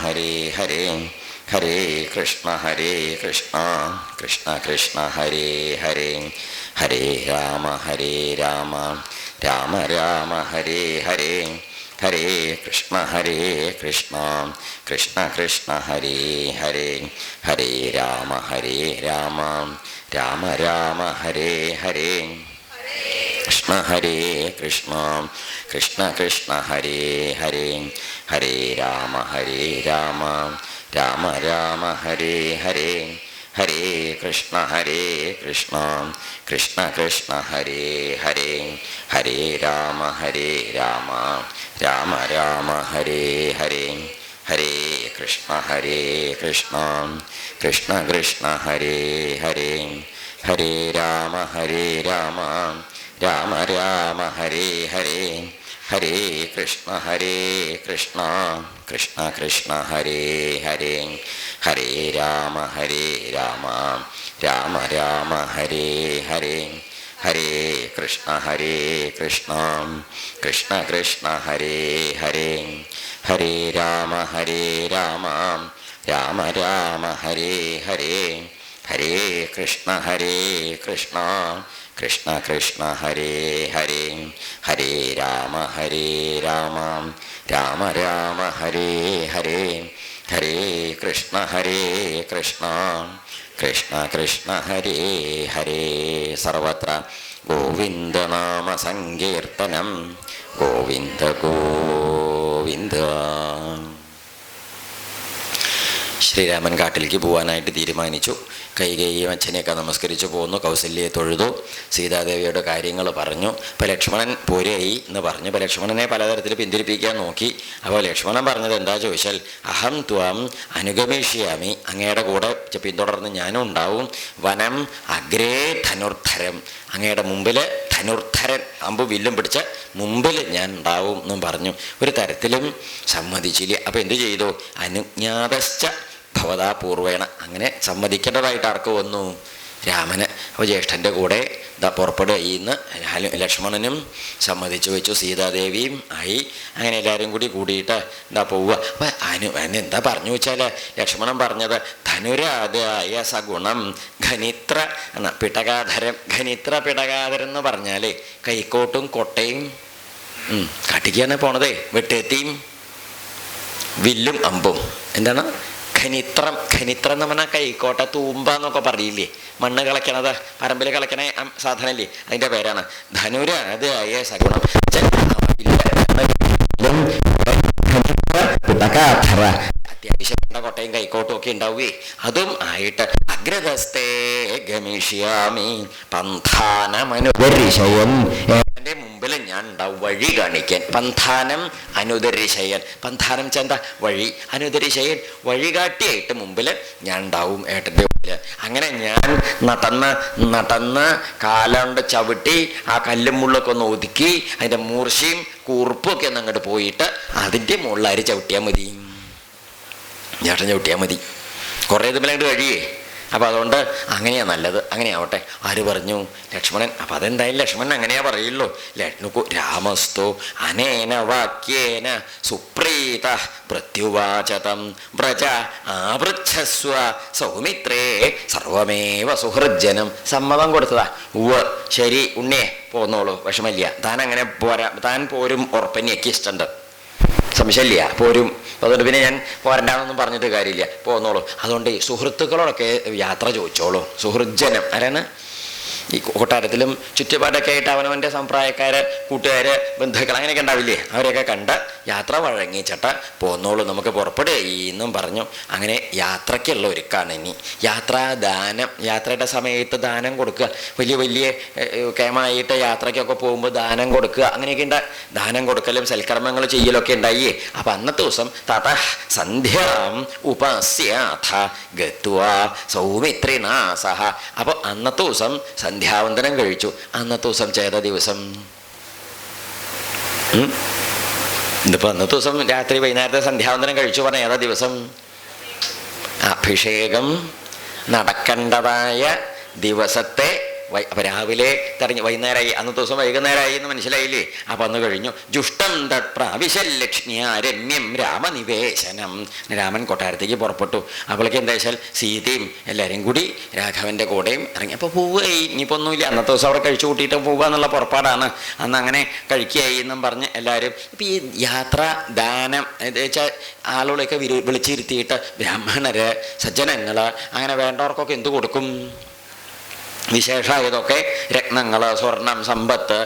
ഹരേ ഹരേ ഹരേ കൃഷ്ണ കൃഷ്ണ കൃഷ്ണ ഹരേ ഹരേ ഹരേ രാമ രാമ രാമ ഹരേ ഹരേ ഹരേ കൃഷ്ണ കൃഷ്ണ കൃഷ്ണ ഹരേ ഹരേ ഹരേ രാമ രാമ രാമ ഹരേ ഹരേ കൃഷ്ണ കൃഷ്ണ കൃഷ്ണ ഹരേ ഹരേ ഹരേ രാമ രാമ രാമ ഹരേ ഹരേ ഹരേ കൃഷ്ണ കൃഷ്ണ ഹരേ ഹരേ ഹരേ രാമ രാമ രാമ ഹരേ ഹരേ ഹരേ കൃഷ്ണ കൃഷ്ണ ഹരേ ഹരേ ഹരേ രാമ രാമ ഹരേ ഹരേ ഹരേ കൃഷ്ണ കൃഷ്ണ ഹരേ ഹരേ ഹരേ രാമ രാമ ഹരേ ഹരേ ഹരേ കൃഷ്ണ കൃഷ്ണ ഹരേ ഹരേ ഹരേ രാമ രാമ ഹരേ ഹരേ ഹരേ കൃഷ്ണ കൃഷ്ണ ഹരേ ഹരേ ഹരേ രാമ രാമ ഹരേ ഹരേ ഹരേ കൃഷ്ണ കൃഷ്ണ ഹരേ ഹരേ സർവത്ര ഗോവിന്ദനാമ സങ്കീർത്തനം ഗോവിന്ദ ഗോവിന്ദ. ശ്രീരാമൻ കാട്ടിലേക്ക് പോകാനായിട്ട് തീരുമാനിച്ചു. കൈകേയിയും അച്ഛനെയൊക്കെ നമസ്കരിച്ചു പോന്നു. കൗസല്യയെ തൊഴുതു. സീതാദേവിയുടെ കാര്യങ്ങൾ പറഞ്ഞു. ഇപ്പോൾ ലക്ഷ്മണൻ പോരായി എന്ന് പറഞ്ഞു. ഇപ്പോൾ ലക്ഷ്മണനെ പലതരത്തിൽ പിന്തിരിപ്പിക്കാൻ നോക്കി. അപ്പോൾ ലക്ഷ്മണൻ പറഞ്ഞത് എന്താ ചോദിച്ചാൽ, അഹം ത്വം അനുഗമിഷ്യാമി, അങ്ങയുടെ കൂടെ പിന്തുടർന്ന് ഞാനും ഉണ്ടാവും. വനം അഗ്രേ ധനുർധരം, അങ്ങയുടെ മുമ്പിൽ ധനുർധരൻ അമ്പും വില്ലും പിടിച്ച് മുമ്പിൽ ഞാൻ ഉണ്ടാവും എന്നും പറഞ്ഞു. ഒരു തരത്തിലും സമ്മതിച്ചില്ല. അപ്പോൾ എന്തു ചെയ്തു? അനുജ്ഞാതശ്ച ഭവതാ പൂർവേണ, അങ്ങനെ സമ്മതിക്കേണ്ടതായിട്ട് ആർക്ക് വന്നു? രാമന്. അപ്പോൾ ജ്യേഷ്ഠൻ്റെ കൂടെ പുറപ്പെടുകയെന്ന് ലക്ഷ്മണനും സമ്മതിച്ചു വെച്ചു. സീതാദേവിയും ആയി. അങ്ങനെ എല്ലാവരും കൂടിയിട്ട് പോവുക. അപ്പം എന്താ പറഞ്ഞു വെച്ചാൽ ലക്ഷ്മണൻ പറഞ്ഞത് ധനുരാദായ സഗുണം ഘനിത്ര പിടകാധരം. ഘനിത്ര പിടകാധരം എന്ന് പറഞ്ഞാൽ കൈക്കോട്ടും കൊട്ടയും കാട്ടിക്കാണ് പോണതേ. വെട്ടേത്തിയും വില്ലും അമ്പും. എന്താണ് ഖനിത്രം? ഖനിത്രം എന്ന് പറഞ്ഞാൽ കൈക്കോട്ട തൂമ്പ എന്നൊക്കെ പറയില്ലേ, മണ്ണ് കളയ്ക്കണത്, പറമ്പിൽ കളയ്ക്കണ സാധനമല്ലേ, അതിൻ്റെ പേരാണ് ധനുരാദായ സഗുണം. അത്യാവശ്യം കൊട്ടയും കൈക്കോട്ടും ഒക്കെ ഉണ്ടാവുകയെ അതും ആയിട്ട് അഗ്രതസ്തേ ഗമിഷ്യാമി പന്ഥാനമനുപരിശയൻ, എൻ്റെ മുമ്പിൽ ഞാൻ ഉണ്ടാവും വഴി കാണിക്കാൻ. പന്ഥാനം അനുദരിശയൻ. പന്ഥാനം ചെന്ത വഴി, അനുദരിശയൻ വഴികാട്ടിയായിട്ട് മുമ്പിൽ ഞാൻ ഉണ്ടാവും ഏട്ടൻ്റെ മുമ്പിൽ. അങ്ങനെ ഞാൻ നടന്ന് കാലുകൊണ്ട് ചവിട്ടി ആ കല്ലും മുള്ളൊക്കെ ഒന്ന് ഒതുക്കി അതിൻ്റെ മൂർച്ചയും കൂർപ്പും ഒക്കെ ഒന്ന് അങ്ങോട്ട് പോയിട്ട് അതിൻ്റെ മുകളിൽ അരി ചവിട്ടിയാൽ മതി, ചേട്ടൻ ചവിട്ടിയാൽ മതി. കുറേ തുമ്പിലങ്ങോട്ട് കഴിയേ. അപ്പം അതുകൊണ്ട് അങ്ങനെയാ നല്ലത്, അങ്ങനെയാവട്ടെ. ആര് പറഞ്ഞു? ലക്ഷ്മണൻ. അപ്പം അതെന്തായാലും ലക്ഷ്മണൻ അങ്ങനെയാ പറയുള്ളൂ. രാമസ്തു അനേന വാക്യേന സുപ്രീത പ്രത്യുവാചതം വ്രജ ആപൃച്ഛസ്വ സൗമിത്രേ സർവമേവ സുഹൃജ്ജനം. സമ്മതം കൊടുത്തതാ. ഉവ്വ് ശരി ഉണ്ണിയെ പോന്നോളൂ, വിഷമില്ല. താൻ അങ്ങനെ പോരാ, താൻ പോരും ഉറപ്പന്നെയൊക്കെ ഇഷ്ടമുണ്ട്, സംശയമില്ല, പോരും. അതുകൊണ്ട് പിന്നെ ഞാൻ പോരണ്ടാണെന്നൊന്നും പറഞ്ഞിട്ട് കാര്യമില്ല, പോന്നോളൂ. അതുകൊണ്ട് സുഹൃത്തുക്കളോടൊക്കെ യാത്ര ചോദിച്ചോളൂ. സുഹൃജ്ജനം ആരാണ്? ഈ കൊട്ടാരത്തിലും ചുറ്റുപാടൊക്കെ ആയിട്ട് അവനവൻ്റെ സമ്പ്രായക്കാര്, കൂട്ടുകാര്, ബന്ധുക്കൾ അങ്ങനെയൊക്കെ ഉണ്ടാവില്ലേ, അവരെയൊക്കെ കണ്ട് യാത്ര വഴങ്ങിച്ചട്ട പോന്നോളൂ, നമുക്ക് പുറപ്പെടുകയെന്നും പറഞ്ഞു. അങ്ങനെ യാത്രയ്ക്കുള്ള ഒരുക്കാണ് ഇനി. യാത്രാദാനം, യാത്രയുടെ സമയത്ത് ദാനം കൊടുക്കുക. വലിയ കേമായിട്ട് യാത്രയ്ക്കൊക്കെ പോകുമ്പോൾ ദാനം കൊടുക്കുക, അങ്ങനെയൊക്കെ ഉണ്ട്. ദാനം കൊടുക്കലും സൽക്കർമ്മങ്ങൾ ചെയ്യലൊക്കെ ഉണ്ടായി. അപ്പം അന്നത്തെ ദിവസം തഥ സന്ധ്യാം ഉപാസ്യാഥ ഗത്വാ സൗമിത്രിണാ സഹ. അപ്പോൾ അന്നത്തെ ദിവസം സന്ധ്യാവന്തനം കഴിച്ചു. അന്നത്തെ ദിവസം ചെയ്ത ദിവസം ഇതിപ്പോൾ അന്നത്തെ ദിവസം രാത്രി വൈകുന്നേരത്തെ സന്ധ്യാവന്തനം കഴിച്ചു പറഞ്ഞ ഏതാ ദിവസം? അഭിഷേകം നടക്കേണ്ടതായ ദിവസത്തെ അപ്പം രാവിലെ തെരഞ്ഞ് വൈകുന്നേരമായി, അന്നത്തെ ദിവസം വൈകുന്നേരമായി എന്ന് മനസ്സിലായില്ലേ? അപ്പം അന്ന് കഴിഞ്ഞു. ജുഷ്ടം തത് പ്രാവിശല്ലക്ഷ്മിയ രമ്യം രാമനിവേശനം. രാമൻ കൊട്ടാരത്തേക്ക് പുറപ്പെട്ടു. അപ്പോഴേക്ക് എന്താ വെച്ചാൽ സീതയും എല്ലാവരും കൂടി രാഘവൻ്റെ കൂടെയും ഇറങ്ങി. അപ്പോൾ പോവുകയായി, ഇനിയിപ്പോൾ ഒന്നുമില്ല, അന്നത്തെ ദിവസം അവിടെ കഴിച്ചു കൂട്ടിയിട്ട് പോവുക എന്നുള്ള പുറപ്പാടാണ്. അന്ന് അങ്ങനെ കഴിക്കുകയായി എന്നും പറഞ്ഞ് എല്ലാവരും. ഇപ്പം ഈ യാത്ര ദാനം എന്താ വെച്ചാൽ ആളുകളെയൊക്കെ വിളിച്ചിരുത്തിയിട്ട് ബ്രാഹ്മണര് സജ്ജനങ്ങൾ അങ്ങനെ വേണ്ടവർക്കൊക്കെ എന്ത് കൊടുക്കും? വിശേഷമായതൊക്കെ രത്നങ്ങൾ, സ്വർണം, സമ്പത്ത്,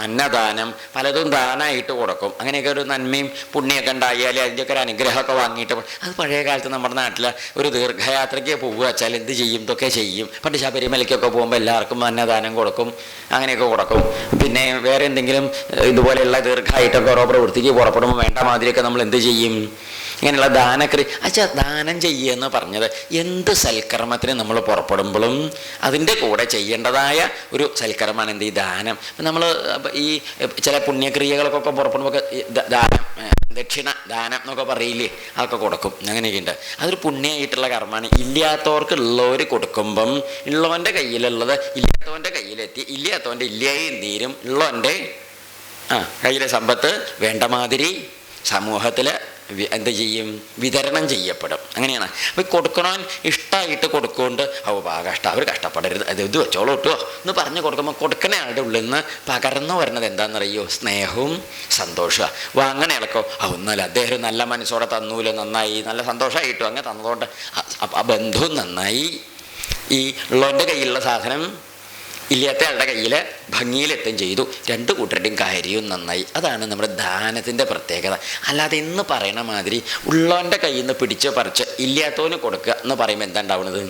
അന്നദാനം പലതും ദാനമായിട്ട് കൊടുക്കും. അങ്ങനെയൊക്കെ ഒരു നന്മയും പുണ്യമൊക്കെ ഉണ്ടായാൽ അതിൻ്റെയൊക്കെ ഒരു അനുഗ്രഹമൊക്കെ വാങ്ങിയിട്ട് അത് പഴയ കാലത്ത് നമ്മുടെ നാട്ടിൽ ഒരു ദീർഘയാത്രയ്ക്ക് പോകുക വെച്ചാൽ എന്ത് ചെയ്യും? ഇതൊക്കെ ചെയ്യും. പണ്ട് ശബരിമലയ്ക്കൊക്കെ പോകുമ്പോൾ എല്ലാവർക്കും അന്നദാനം കൊടുക്കും, അങ്ങനെയൊക്കെ കൊടുക്കും. പിന്നെ വേറെ എന്തെങ്കിലും ഇതുപോലെയുള്ള ദീർഘമായിട്ടൊക്കെ ഓരോ പ്രവൃത്തിക്ക് പുറപ്പെടുമ്പോൾ വേണ്ട മാതിരിയൊക്കെ നമ്മൾ എന്ത് ചെയ്യും? ഇങ്ങനെയുള്ള ദാനം ചെയ്യുക പറഞ്ഞത് എന്ത് സൽക്കർമ്മത്തിന് നമ്മൾ പുറപ്പെടുമ്പോഴും അതിൻ്റെ കൂടെ ചെയ്യേണ്ടതായ ഒരു സൽക്കർമ്മമാണ് എന്ത്? ഈ ദാനം. നമ്മൾ ഈ ചില പുണ്യക്രിയകൾക്കൊക്കെ പുറപ്പെടുമ്പോൾ ദാനം, ദക്ഷിണ ദാനം എന്നൊക്കെ പറയില്ലേ, അതൊക്കെ കൊടുക്കും. അങ്ങനെയൊക്കെ ഉണ്ട്. അതൊരു പുണ്യമായിട്ടുള്ള കർമ്മമാണ്. ഇല്ലാത്തവർക്ക് ഉള്ളവർ കൊടുക്കുമ്പം ഉള്ളവൻ്റെ കയ്യിലുള്ളത് ഇല്ലാത്തവൻ്റെ കയ്യിലെത്തി, ഇല്ലാത്തവൻ്റെ ഇല്ലായും തീരും, ഉള്ളവൻ്റെ കയ്യിലെ സമ്പത്ത് വേണ്ട മാതിരി സമൂഹത്തിൽ എന്ത് ചെയ്യും? വിതരണം ചെയ്യപ്പെടും. അങ്ങനെയാണ്. അപ്പോൾ കൊടുക്കണവൻ ഇഷ്ടമായിട്ട് കൊടുക്കുകൊണ്ട് കഷ്ടം, അവർ കഷ്ടപ്പെടരുത്, അത് ഇത് വെച്ചോളൂ കേട്ടോ എന്ന് പറഞ്ഞ് കൊടുക്കുമ്പോൾ കൊടുക്കണ ആളുടെ ഉള്ളിൽ നിന്ന് പകർന്നു വരുന്നത് എന്താണെന്നറിയോ? സ്നേഹവും സന്തോഷമാണ്. വാങ്ങണ ആൾക്കോ ഒന്നുമല്ല, അദ്ദേഹം നല്ല മനസ്സോടെ തന്നൂലോ, നന്നായി, നല്ല സന്തോഷമായിട്ടും അങ്ങനെ തന്നതുകൊണ്ട് ആ ബന്ധവും നന്നായി. ഈ ഉള്ളവൻ്റെ കയ്യിലുള്ള സാധനം ഇല്ലാത്ത ആളുടെ കയ്യിൽ ഭംഗിയിലെത്തും ചെയ്തു. രണ്ടു കൂട്ടരുടെയും കാര്യവും നന്നായി. അതാണ് നമ്മുടെ ദാനത്തിൻ്റെ പ്രത്യേകത. അല്ലാതെ എന്ന് പറയണ മാതിരി ഉള്ളവൻ്റെ കയ്യിൽ നിന്ന് പിടിച്ച് പറിച്ച് ഇല്ലാത്തവന് കൊടുക്കുക എന്ന് പറയുമ്പോൾ എന്താ ഉണ്ടാവുന്നത്?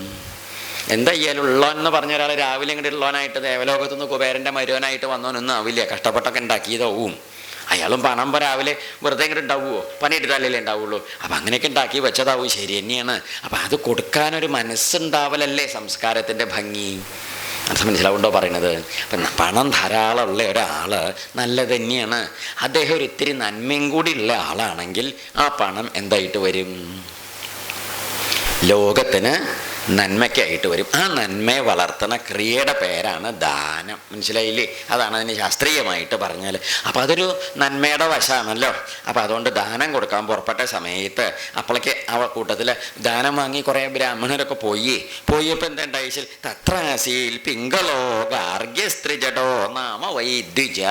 എന്താ ചെയ്യാലും ഉള്ളവൻ എന്ന് പറഞ്ഞ ഒരാൾ രാവിലെ ഇങ്ങോട്ട് ഉള്ളവനായിട്ട് ദേവലോകത്തു നിന്ന് കുബേരൻ്റെ മരുവനായിട്ട് വന്നവനൊന്നും ആവില്ല, കഷ്ടപ്പെട്ടൊക്കെ ഉണ്ടാക്കിയതാവും. അയാളും പണം രാവിലെ വെറുതെ ഇങ്ങോട്ട് ഉണ്ടാവുമോ? പണിയെടുത്താലല്ലേ ഉണ്ടാവുള്ളൂ. അപ്പം അങ്ങനെയൊക്കെ ഉണ്ടാക്കി വെച്ചതാവും, ശരി തന്നെയാണ്. അപ്പം അത് കൊടുക്കാനൊരു മനസ്സുണ്ടാവലല്ലേ സംസ്കാരത്തിൻ്റെ ഭംഗി. അത് മനസ്സിലാവുണ്ടോ പറയണത്? അപ്പം പണം ധാരാളമുള്ള ഒരാൾ നല്ലത് തന്നെയാണ്. അദ്ദേഹം ഒരു ഇത്തിരി നന്മയും കൂടി ഉള്ള ആളാണെങ്കിൽ ആ പണം എന്തായിട്ട് വരും? ലോകത്തിന് നന്മയ്ക്കായിട്ട് വരും. ആ നന്മയെ വളർത്തുന്ന ക്രിയയുടെ പേരാണ് ദാനം. മനസ്സിലായില്ലേ? അതാണ് അതിന് ശാസ്ത്രീയമായിട്ട് പറഞ്ഞാൽ. അപ്പം അതൊരു നന്മയുടെ വശമാണല്ലോ. അപ്പം അതുകൊണ്ട് ദാനം കൊടുക്കാൻ പുറപ്പെട്ട സമയത്ത് അപ്പോഴേക്ക് ആ കൂട്ടത്തിൽ ദാനം വാങ്ങി കുറേ ബ്രാഹ്മണരൊക്കെ പോയപ്പോൾ എന്താ ഉണ്ടായിച്ചാൽ തത്രാസീൽ പിങ്കളോ ഗാർഗ്യസ്ത്രിജടോ നാമ വൈദ്യുജ.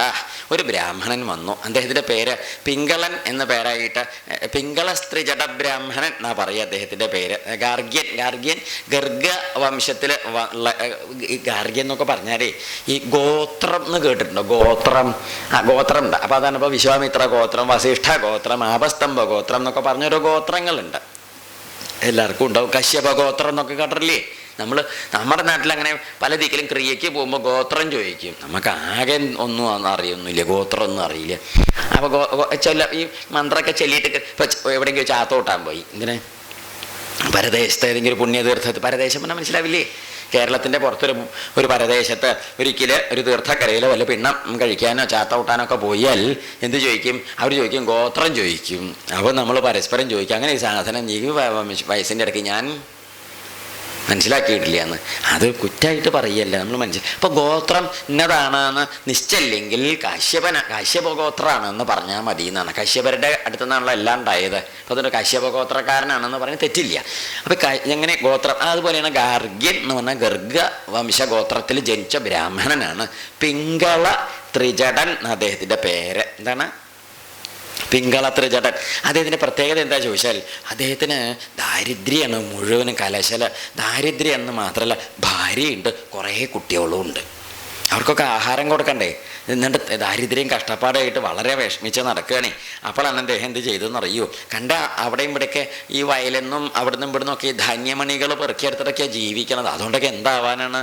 ഒരു ബ്രാഹ്മണൻ വന്നു. അദ്ദേഹത്തിൻ്റെ പേര് പിങ്കളൻ എന്ന പേരായിട്ട് പിങ്കള സ്ത്രീജട ബ്രാഹ്മണൻ എന്നാ പറയുക അദ്ദേഹത്തിൻ്റെ പേര്. ഗാർഗ്യൻ ഗർഗ വംശത്തിൽ ഈ ഗാർഗ്യൻ എന്നൊക്കെ പറഞ്ഞാലേ ഈ ഗോത്രം എന്ന് കേട്ടിട്ടുണ്ടോ? ഗോത്രം ഉണ്ട്. അപ്പോൾ അതാണ് ഇപ്പോൾ വിശ്വാമിത്ര ഗോത്രം, വസിഷ്ഠ ഗോത്രം, ആപസ്തംഭ ഗോത്രം എന്നൊക്കെ പറഞ്ഞോരോ ഗോത്രങ്ങളുണ്ട്. എല്ലാവർക്കും ഉണ്ടാവും. കശ്യപ ഗോത്രം എന്നൊക്കെ കേട്ടിട്ടില്ലേ? നമ്മുടെ നാട്ടിൽ അങ്ങനെ പല ദിക്കിലും ക്രിയയ്ക്ക് പോകുമ്പോൾ ഗോത്രം ചോദിക്കും. നമുക്ക് ആകെ ഒന്നും അറിയൊന്നുമില്ല, ഗോത്രം ഒന്നും അറിയില്ല. അപ്പോൾ ഈ മന്ത്രമൊക്കെ ചൊല്ലിയിട്ട് ഇപ്പോൾ എവിടെയെങ്കിലും ചാത്തോട്ടാൻ പോയി, ഇങ്ങനെ പരദേശത്ത് ഏതെങ്കിലും പുണ്യതീർത്ഥത്ത്, പരദേശം പറഞ്ഞാൽ മനസ്സിലാവില്ലേ? കേരളത്തിൻ്റെ പുറത്തൊരു പരദേശത്ത് ഒരിക്കൽ ഒരു തീർത്ഥക്കരയിലോ വല്ല പിണ്ണം കഴിക്കാനോ ചാത്തൗട്ടാനോ ഒക്കെ പോയാൽ എന്ത് ചോദിക്കും? അവർ ചോദിക്കും, ഗോത്രം ചോദിക്കും. അപ്പോൾ നമ്മൾ പരസ്പരം ചോദിക്കും, അങ്ങനെ ഈ സാധനം ഈ വയസ്സിൻ്റെ ഇടയ്ക്ക് ഞാൻ മനസ്സിലാക്കിയിട്ടില്ല എന്ന്. അത് കുറ്റമായിട്ട് പറയല്ല, നമ്മൾ മനസ്സിലാക്കി. അപ്പോൾ ഗോത്രം ഇന്നതാണെന്ന് നിശ്ചയില്ലെങ്കിൽ കാശ്യപ ഗോത്രമാണെന്ന് പറഞ്ഞാൽ മതി എന്നാണ്. കശ്യപരുടെ അടുത്തു നിന്നാണല്ലോ എല്ലാം ഉണ്ടായത്. അപ്പോൾ അതുകൊണ്ട് കാശ്യപ ഗോത്രക്കാരനാണെന്ന് പറഞ്ഞാൽ തെറ്റില്ല. അപ്പോൾ എങ്ങനെ ഗോത്രം അതുപോലെയാണ്. ഗാർഗ്യൻ എന്ന് പറഞ്ഞാൽ ഗർഗ വംശഗോത്രത്തിൽ ജനിച്ച ബ്രാഹ്മണനാണ്. പിങ്കള ത്രിജടൻ അദ്ദേഹത്തിൻ്റെ പേര്. എന്താണ്? പിങ്കള ത്രിജടൻ. അദ്ദേഹത്തിൻ്റെ പ്രത്യേകത എന്താ ചോദിച്ചാൽ അദ്ദേഹത്തിന് ദാരിദ്ര്യമാണ് മുഴുവനും കലശല. ദാരിദ്ര്യം എന്ന് മാത്രമല്ല, ഭാര്യയുണ്ട്, കുറേ കുട്ടികളും ഉണ്ട്. അവർക്കൊക്കെ ആഹാരം കൊടുക്കണ്ടേ? എന്നിട്ട് ദാരിദ്ര്യം കഷ്ടപ്പാടായിട്ട് വളരെ വിഷമിച്ച് നടക്കുകയാണ്. അപ്പോഴാണ് അദ്ദേഹം എന്ത് ചെയ്തെന്നറിയൂ? കണ്ട അവിടെയും ഇവിടെയൊക്കെ ഈ വയലെന്നും അവിടുന്ന് ഇവിടുന്നൊക്കെ ഈ ധാന്യമണികൾ പെറുക്കിയെടുത്തിട്ടൊക്കെയാണ് ജീവിക്കണത്. അതുകൊണ്ടൊക്കെ എന്താവാനാണ്?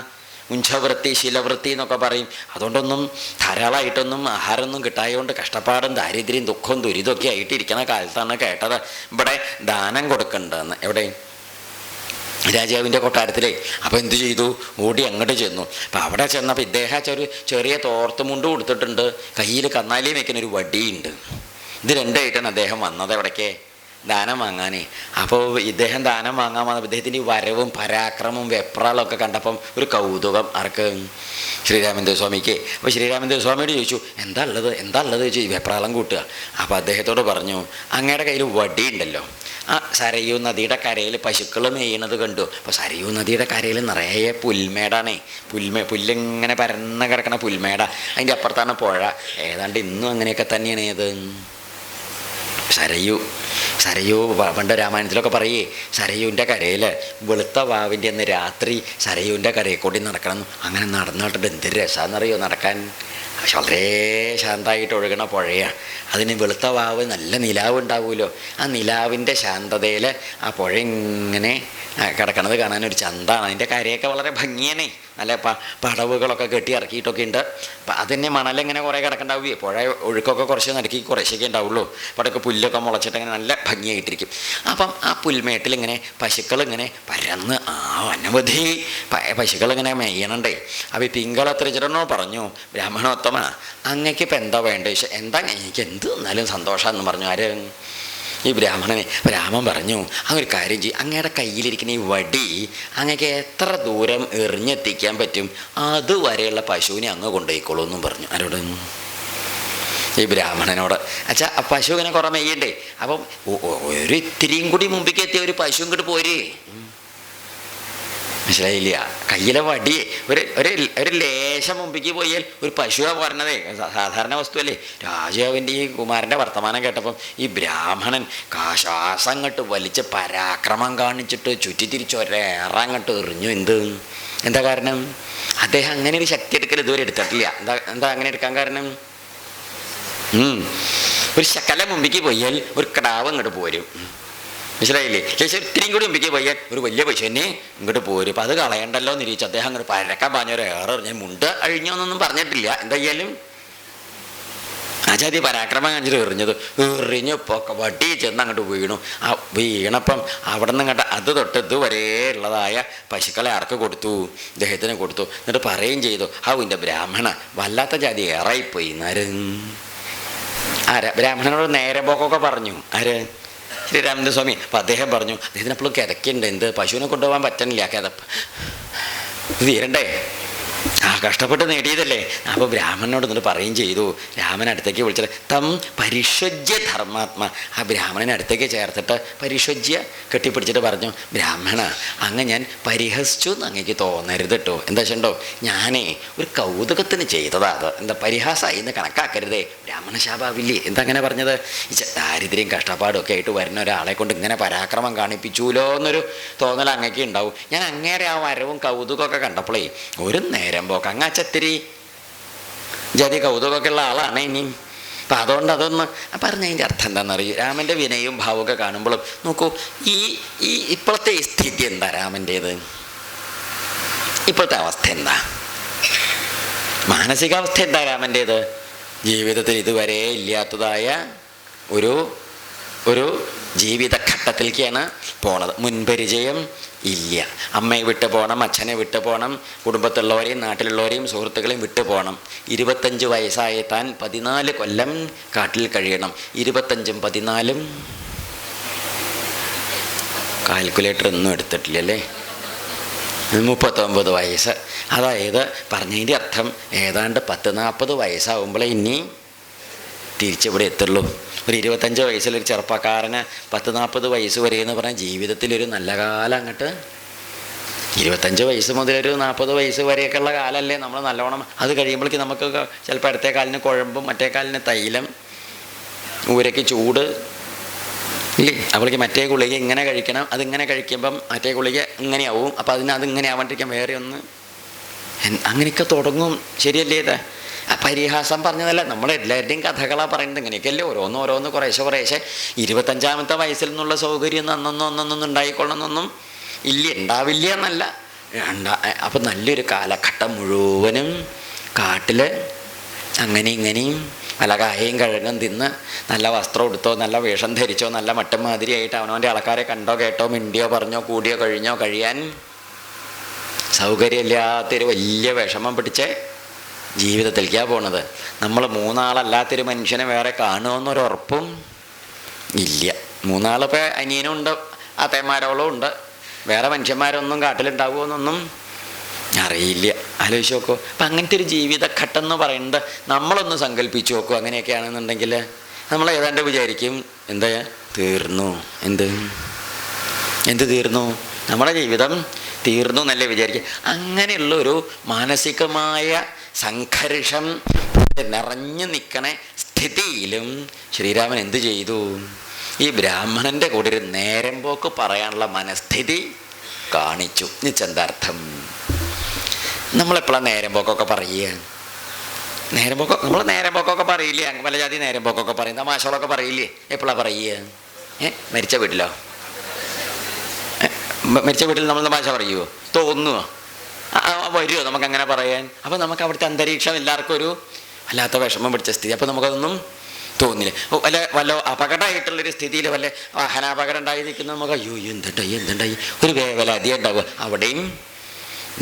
ഉഞ്ചവൃത്തി ശിലവൃത്തി എന്നൊക്കെ പറയും. അതുകൊണ്ടൊന്നും ധാരാളമായിട്ടൊന്നും ആഹാരമൊന്നും കിട്ടായതുകൊണ്ട് കഷ്ടപ്പാടും ദാരിദ്ര്യം ദുഃഖവും ദുരിതമൊക്കെ ആയിട്ടിരിക്കുന്ന കാലത്താണ് കേട്ടത് ഇവിടെ ദാനം കൊടുക്കണ്ടെന്ന്. എവിടെ? രാജാവിൻ്റെ കൊട്ടാരത്തിലേ. അപ്പോൾ എന്ത് ചെയ്തു? ഓടി അങ്ങോട്ട് ചെന്നു. അപ്പം അവിടെ ചെന്നപ്പോൾ ഇദ്ദേഹം ചെറിയ തോർത്തുമുണ്ട് കൊടുത്തിട്ടുണ്ട്, കയ്യിൽ കന്നാലിയും വെക്കുന്ന ഒരു വടിയുണ്ട്. ഇത് രണ്ടായിട്ടാണ് അദ്ദേഹം വന്നത് എവിടേക്ക്? ദാനം വാങ്ങാനേ. അപ്പോൾ ഇദ്ദേഹം ദാനം വാങ്ങാൻ വന്നപ്പോൾ ഇദ്ദേഹത്തിൻ്റെ ഈ വരവും പരാക്രമവും വെപ്രാളമൊക്കെ കണ്ടപ്പം ഒരു കൗതുകം ആർക്ക്? ശ്രീരാമേന്ദ്ര സ്വാമിക്ക്. അപ്പോൾ ശ്രീരാമേന്ദ്ര സ്വാമിയോട് ചോദിച്ചു, എന്താ ഉള്ളത് ചോദിച്ചു. വെപ്രാളം കൂട്ടുക. അപ്പോൾ അദ്ദേഹത്തോട് പറഞ്ഞു, അങ്ങയുടെ കയ്യിൽ വടി ഉണ്ടല്ലോ, ആ സരയൂ നദിയുടെ കരയിൽ പശുക്കൾ മേയണത് കണ്ടു. അപ്പോൾ സരയൂ നദിയുടെ കരയിൽ നിറയെ പുൽമേടാണേ. പുല്ലിങ്ങനെ പരന്ന് കിടക്കണ പുൽമേട, അതിൻ്റെ അപ്പുറത്താണ് പുഴ. ഏതാണ്ട് ഇന്നും അങ്ങനെയൊക്കെ തന്നെയാണ്. ഏത് സരയൂ പണ്ട് രാമായണത്തിലൊക്കെ പറയേ, സരയൂൻ്റെ കരയിൽ വെളുത്ത വാവിൻ്റെ അന്ന് രാത്രി സരയൂൻ്റെ കരയിൽ കൂടി നടക്കണം. അങ്ങനെ നടന്നിട്ട് എന്തൊരു രസമാണെന്നറിയോ നടക്കാൻ. വളരെ ശാന്തമായിട്ട് ഒഴുകണ പുഴയാണ്. അതിന് വെളുത്ത വാവ് നല്ല നിലാവ് ഉണ്ടാവുമല്ലോ. ആ നിലാവിൻ്റെ ശാന്തതയിൽ ആ പുഴ ഇങ്ങനെ കിടക്കണത് കാണാനൊരു ചന്താണ്. അതിൻ്റെ കരയൊക്കെ വളരെ ഭംഗിയാണേ. നല്ല പടവുകളൊക്കെ കെട്ടി ഇറക്കിയിട്ടൊക്കെ ഉണ്ട്. അപ്പം അതിൻ്റെ മണലിങ്ങനെ കുറേ കിടക്കണ്ടാവുകയെ. പുഴ ഒഴുക്കൊക്കെ കുറച്ച് നടുക്കി കുറച്ചൊക്കെ ഉണ്ടാവുള്ളൂ. അവിടെയൊക്കെ പുല്ലൊക്കെ മുളച്ചിട്ട് അങ്ങനെ നല്ല ഭംഗിയായിട്ടിരിക്കും. അപ്പം ആ പുൽമേട്ടിലിങ്ങനെ പശുക്കളിങ്ങനെ പരന്ന് അനവധി പശുക്കളിങ്ങനെ മെയ്യണുണ്ടേ. അപ്പോൾ ഈ പിങ്കളത്രിചരണോ പറഞ്ഞു, ബ്രാഹ്മണോത്തമ അങ്ങക്ക് ഇപ്പം എന്താ വേണ്ടത്? എന്താ എനിക്ക് എന്ത് തന്നാലും സന്തോഷമെന്ന് പറഞ്ഞു. ആര്? ഈ ബ്രാഹ്മണനെ. രാമൻ പറഞ്ഞു, അങ്ങൊരു കാര്യം ചെയ്യും, അങ്ങയുടെ കയ്യിലിരിക്കുന്ന ഈ വടി അങ്ങക്ക് എത്ര ദൂരം എറിഞ്ഞെത്തിക്കാൻ പറ്റും അതുവരെയുള്ള പശുവിനെ അങ്ങ് കൊണ്ടുപോയിക്കോളൂ എന്നും പറഞ്ഞു. ആരോട്? ഈ ബ്രാഹ്മണനോട്. അച്ഛാ ആ പശു ഇങ്ങനെ കുറേ മെയ്യണ്ടേ. അപ്പം ഒരു ഇത്തിരിയും കൂടി മുമ്പിലേക്ക് എത്തിയ ഒരു പശു ഇങ്ങോട്ട് പോരേ. മനസ്സിലായില്ല? കയ്യിലെ വടി ഒരു ലേശം മുമ്പിക്ക് പോയാൽ ഒരു പശുവാണ് പറഞ്ഞതേ. സാധാരണ വസ്തുവല്ലേ. രാജാവിൻ്റെ ഈ കുമാരൻ്റെ വർത്തമാനം കേട്ടപ്പം ഈ ബ്രാഹ്മണൻ ശ്വാസം അങ്ങോട്ട് വലിച്ച് പരാക്രമം കാണിച്ചിട്ട് ചുറ്റിത്തിരിച്ച് ഒരേറങ്ങോട്ട് എറിഞ്ഞു. എന്താ കാരണം? അദ്ദേഹം അങ്ങനെ ഒരു ശക്തി എടുക്കൽ ഇതുവരെ എടുത്തിട്ടില്ല. എന്താ അങ്ങനെ എടുക്കാൻ കാരണം? ഒരു ശകല മുമ്പിക്ക് പോയാൽ ഒരു കിടാവ് ഇങ്ങോട്ട് പോരും. മനസ്സിലായില്ലേ? ശേഷം ഇത്തിരിയും കൂടി മുമ്പിക്ക് പോയാൽ ഒരു വലിയ പശുവിനെ ഇങ്ങോട്ട് പോരും. അപ്പം അത് കളയണ്ടല്ലോ എന്ന് ഇരിച്ചു അദ്ദേഹം അങ്ങോട്ട് പരക്കാൻ പറഞ്ഞൊരു ഞാൻ മുണ്ട് അഴിഞ്ഞോന്നൊന്നും പറഞ്ഞിട്ടില്ല. എന്തായാലും ആചാര്യ പരാക്രമം കാണിച്ചിട്ട് എറിഞ്ഞു ഇപ്പോൾ വട്ടി ചെന്ന് അങ്ങോട്ട് വീണു. ആ വീണപ്പം അവിടെ നിന്ന് അങ്ങോട്ട് അത് തൊട്ട് ഇതുവരെ ഉള്ളതായ പശുക്കളെ ആർക്ക് കൊടുത്തു? ഇദ്ദേഹത്തിന് കൊടുത്തു. എന്നിട്ട് പറയുകയും ചെയ്തു, ഇൻ്റെ ബ്രാഹ്മണ വല്ലാത്ത ജാതി ഏറായിപ്പോയി. ആരാ? ബ്രാഹ്മണനോട് നേരെ പോക്കൊക്കെ പറഞ്ഞു. ആര്? ശ്രീരാമേന്ദ്ര സ്വാമി. അപ്പം അദ്ദേഹം പറഞ്ഞു, അദ്ദേഹത്തിന് എപ്പോഴും കിതക്കുണ്ട്. പശുവിനെ കൊണ്ടുപോകാൻ പറ്റണില്ല, കിതപ്പ് തീരണ്ടേ. കഷ്ടപ്പെട്ട് നേടിയതല്ലേ. അപ്പോൾ ബ്രാഹ്മണനോട് എന്നിട്ട് പറയുകയും ചെയ്തു. രാമൻ അടുത്തേക്ക് വിളിച്ചത് തം പരിഷ്വജ്യ ധർമാത്മ. ആ ബ്രാഹ്മണനെ അടുത്തേക്ക് ചേർത്തിട്ട് പരിഷ്വജ്യ കെട്ടിപ്പിടിച്ചിട്ട് പറഞ്ഞു, ബ്രാഹ്മണ അങ്ങ് ഞാൻ പരിഹസിച്ചു എന്ന് അങ്ങേക്ക് തോന്നരുത് കേട്ടോ. എന്താ വെച്ചിട്ടുണ്ടോ, ഞാനേ ഒരു കൗതുകത്തിന് ചെയ്തതാ. അത് എന്താ പരിഹാസമായി എന്ന് കണക്കാക്കരുതേ. ബ്രാഹ്മണ ശാപാവില്ലേ. എന്താ അങ്ങനെ പറഞ്ഞത്? ഈ ദാരിദ്ര്യം കഷ്ടപ്പാടും ഒക്കെ ആയിട്ട് വരുന്ന ഒരാളെ കൊണ്ട് ഇങ്ങനെ പരാക്രമം കാണിപ്പിച്ചൂലോ എന്നൊരു തോന്നൽ അങ്ങേക്ക് ഉണ്ടാവും. ഞാൻ അങ്ങേരെ ആ വരവും കൗതുകമൊക്കെ കണ്ടപ്പോഴേ ഒരു നേരം പോക്ക് അങ്ങാച്ചത്തിരി ജാതി കൗതുകമൊക്കെ ഉള്ള ആളാണ് ഇനി. അപ്പം അതുകൊണ്ട് അതൊന്ന് പറഞ്ഞതിൻ്റെ അർത്ഥം എന്താണെന്നറിയൂ. രാമൻ്റെ വിനയും ഭാവമൊക്കെ കാണുമ്പോഴും നോക്കൂ, ഈ ഇപ്പോഴത്തെ സ്ഥിതി എന്താ രാമൻ്റേത്? ഇപ്പോഴത്തെ അവസ്ഥ എന്താ? മാനസികാവസ്ഥ എന്താ രാമൻ്റേത്? ജീവിതത്തിൽ ഇതുവരെ ഇല്ലാത്തതായ ഒരു ജീവിതഘട്ടത്തിലേക്കാണ് പോണത്. മുൻപരിചയം ഇല്ല. അമ്മയെ വിട്ടു പോകണം, അച്ഛനെ വിട്ടു പോകണം, കുടുംബത്തുള്ളവരെയും നാട്ടിലുള്ളവരെയും സുഹൃത്തുക്കളെയും വിട്ടു പോകണം. 25 വയസ്സായ താൻ 14 കൊല്ലം കാട്ടിൽ കഴിയണം. 25ഉം 14ഉം കാൽക്കുലേറ്റർ ഒന്നും എടുത്തിട്ടില്ലല്ലേ. 39 വയസ്സ്. അതായത് പറഞ്ഞതിൻ്റെ അർത്ഥം ഏതാണ്ട് 10-40 വയസ്സാവുമ്പോഴേ ഇനി തിരിച്ചിവിടെ എത്തുള്ളൂ. ഒരു 25 വയസ്സിലൊരു ചെറുപ്പക്കാരന് 10-40 വയസ്സ് വരെ എന്ന് പറഞ്ഞാൽ ജീവിതത്തിലൊരു നല്ല കാലം. അങ്ങോട്ട് 25 വയസ്സ് മുതലൊരു 40 വയസ്സ് വരെയൊക്കെയുള്ള കാലമല്ലേ നമ്മൾ നല്ലോണം. അത് കഴിയുമ്പോഴേക്ക് നമുക്ക് ചിലപ്പോൾ അടുത്ത കാലിന് കുഴമ്പും മറ്റേ കാലിന് തൈലം, ഊരയ്ക്ക് ചൂട് ഇല്ലേ. അവൾക്ക് മറ്റേ ഗുളിക ഇങ്ങനെ കഴിക്കണം, അതിങ്ങനെ കഴിക്കുമ്പം മറ്റേ ഗുളിക ഇങ്ങനെയാവും. അപ്പം അതിങ്ങനെ ആവാണ്ടിരിക്കാൻ വേറെ ഒന്ന് അങ്ങനെയൊക്കെ തുടങ്ങും. ശരിയല്ലേ? ഇത് ആ പരിഹാസം പറഞ്ഞതല്ല, നമ്മളെല്ലാവരുടെയും കഥകളാണ് പറയുന്നത്. ഇങ്ങനെയൊക്കെയല്ലേ ഓരോന്ന് കുറേശ്ശെ 25-ാമത്തെ വയസ്സിൽ നിന്നുള്ള സൗകര്യം അന്നൊന്നും ഉണ്ടായിക്കൊള്ളണമെന്നൊന്നും ഉണ്ടാവില്ല എന്നല്ല. അപ്പം നല്ലൊരു കാലഘട്ടം മുഴുവനും കാട്ടിൽ അങ്ങനെ ഇങ്ങനെയും നല്ല കായയും കഴുകും തിന്ന് നല്ല വസ്ത്രം എടുത്തോ, നല്ല വേഷം ധരിച്ചോ, നല്ല മട്ടും മാതിരിയായിട്ട് അവനവൻ്റെ ആൾക്കാരെ കണ്ടോ കേട്ടോ മിണ്ടിയോ പറഞ്ഞോ കൂടിയോ കഴിഞ്ഞോ കഴിയാൻ സൗകര്യമില്ലാത്തൊരു വലിയ വിഷമം പിടിച്ച് ജീവിതത്തിലേക്കാണ് പോണത്. നമ്മൾ 3 ആളല്ലാത്തൊരു മനുഷ്യനെ വേറെ കാണുമെന്നൊരുറപ്പും ഇല്ല. മൂന്നാളിപ്പോൾ അനിയനും ഉണ്ട്, അത്തേന്മാരോളം ഉണ്ട്. വേറെ മനുഷ്യന്മാരൊന്നും കാട്ടിലുണ്ടാവുമോ എന്നൊന്നും അറിയില്ല. ആലോചിച്ച് നോക്കൂ. അപ്പം അങ്ങനത്തെ ഒരു ജീവിതഘട്ടം എന്ന് പറയുന്നത് നമ്മളൊന്ന് സങ്കല്പിച്ച് നോക്കൂ. അങ്ങനെയൊക്കെയാണെന്നുണ്ടെങ്കിൽ നമ്മൾ ഏതാണ്ട് വിചാരിക്കും എന്താ തീർന്നു, എന്ത് തീർന്നു, നമ്മുടെ ജീവിതം തീർന്നു എന്നല്ലേ വിചാരിക്കുക. അങ്ങനെയുള്ളൊരു മാനസികമായ സംഘർഷം നിറഞ്ഞു നിൽക്കണ സ്ഥിതിയിലും ശ്രീരാമൻ എന്ത് ചെയ്തു? ഈ ബ്രാഹ്മണൻ്റെ കൂടെ ഒരു നേരം പോക്ക് പറയാനുള്ള മനസ്ഥിതി കാണിച്ചു. നിശ്ചന്താർത്ഥം നമ്മളെപ്പോഴാണ് നേരം പോക്കൊക്കെ പറയുക? നമ്മൾ നേരം പോക്കൊക്കെ പറയില്ലേ? പല ജാതി നേരം പോക്കൊക്കെ പറയും, തമാശകളൊക്കെ പറയില്ലേ? എപ്പോഴാണ് പറയുക? മരിച്ച വീട്ടിലോ? മരിച്ച വീട്ടിൽ നമ്മൾ തമാശ പറയുമോ? തോന്നുമോ? വരുമോ നമുക്കങ്ങനെ പറയാൻ? അപ്പോൾ നമുക്ക് അവിടുത്തെ അന്തരീക്ഷം എല്ലാവർക്കും ഒരു വല്ലാത്ത വിഷമം പിടിച്ച സ്ഥിതി. അപ്പോൾ നമുക്കതൊന്നും തോന്നില്ല. വല്ല അപകടമായിട്ടുള്ളൊരു സ്ഥിതിയിൽ വല്ല വാഹനാപകടം ഉണ്ടായി നിൽക്കുന്ന നമുക്ക് അയ്യോ എന്തുണ്ടായി ഒരു വേവലാതി ഉണ്ടാവുക. അവിടെയും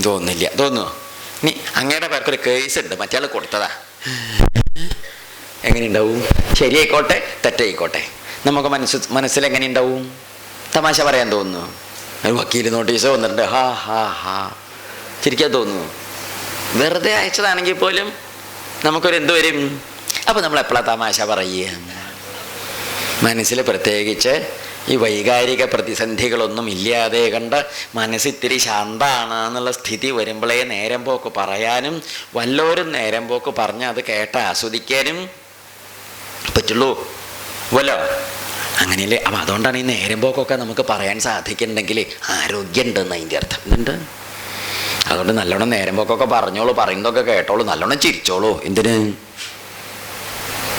തോന്നില്ല. തോന്നുമോ? ഇനി അങ്ങയുടെ പേർക്കൊരു കേസ് ഉണ്ട്, മറ്റേ ആൾ കൊടുത്തതാ, എങ്ങനെയുണ്ടാവും? ശരിയായിക്കോട്ടെ തെറ്റായിക്കോട്ടെ നമുക്ക് മനസ്സിലെങ്ങനെ ഉണ്ടാവും? തമാശ പറയാൻ തോന്നുന്നു. ഒരു വക്കീൽ നോട്ടീസ് വന്നിട്ടുണ്ട്, ഹാ ചിരിക്കാൻ തോന്നുന്നു. വെറുതെ അയച്ചതാണെങ്കിൽ പോലും നമുക്കൊരു എന്ത് വരും? അപ്പോൾ നമ്മൾ എപ്പോഴാണ് തമാശ പറയുക? മനസ്സിൽ പ്രത്യേകിച്ച് ഈ വൈകാരിക പ്രതിസന്ധികളൊന്നും ഇല്ലാതെ കണ്ട് മനസ്സിത്തിരി ശാന്താണ് എന്നുള്ള സ്ഥിതി വരുമ്പോഴേ നേരം പോക്ക് പറയാനും വല്ലവരും നേരം പോക്ക് പറഞ്ഞ് അത് കേട്ട് ആസ്വദിക്കാനും പറ്റുള്ളൂ വല്ലോ. അങ്ങനെയല്ലേ? അപ്പം അതുകൊണ്ടാണ് ഈ നേരം പോക്കൊക്കെ നമുക്ക് പറയാൻ സാധിക്കുന്നുണ്ടെങ്കിൽ ആരോഗ്യം ഉണ്ടെന്ന് അതിൻ്റെ അർത്ഥം. എന്തുണ്ട്? അതുകൊണ്ട് നല്ലോണം നേരം പോക്കൊക്കെ പറഞ്ഞോളൂ, പറയുന്നതൊക്കെ കേട്ടോളൂ, നല്ലോണം ചിരിച്ചോളൂ. എന്തിന്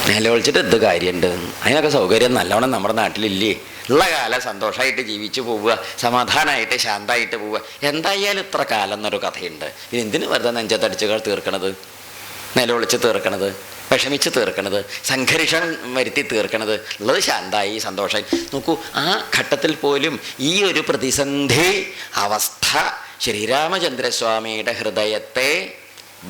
നിലവിളിച്ചിട്ട് എന്ത് കാര്യമുണ്ട്? അതിനൊക്കെ സൗകര്യം നല്ലോണം നമ്മുടെ നാട്ടിലില്ലേ? ഉള്ള കാലം സന്തോഷമായിട്ട് ജീവിച്ചു പോവുക, സമാധാനമായിട്ട് ശാന്തമായിട്ട് പോവുക. എന്തായാലും ഇത്ര കാലം എന്നൊരു കഥയുണ്ട്. പിന്നെ എന്തിന് വെറുതെ നെഞ്ചത്തടിച്ചുകൾ തീർക്കണത്, നിലവിളിച്ച് തീർക്കണത്, വിഷമിച്ച് തീർക്കണത്, സംഘർഷം വരുത്തി തീർക്കണത്? ഉള്ളത് ശാന്തമായി സന്തോഷമായി നോക്കൂ. ആ ഘട്ടത്തിൽ പോലും ഈ ഒരു പ്രതിസന്ധി അവസ്ഥ ശ്രീരാമചന്ദ്രസ്വാമിയുടെ ഹൃദയത്തെ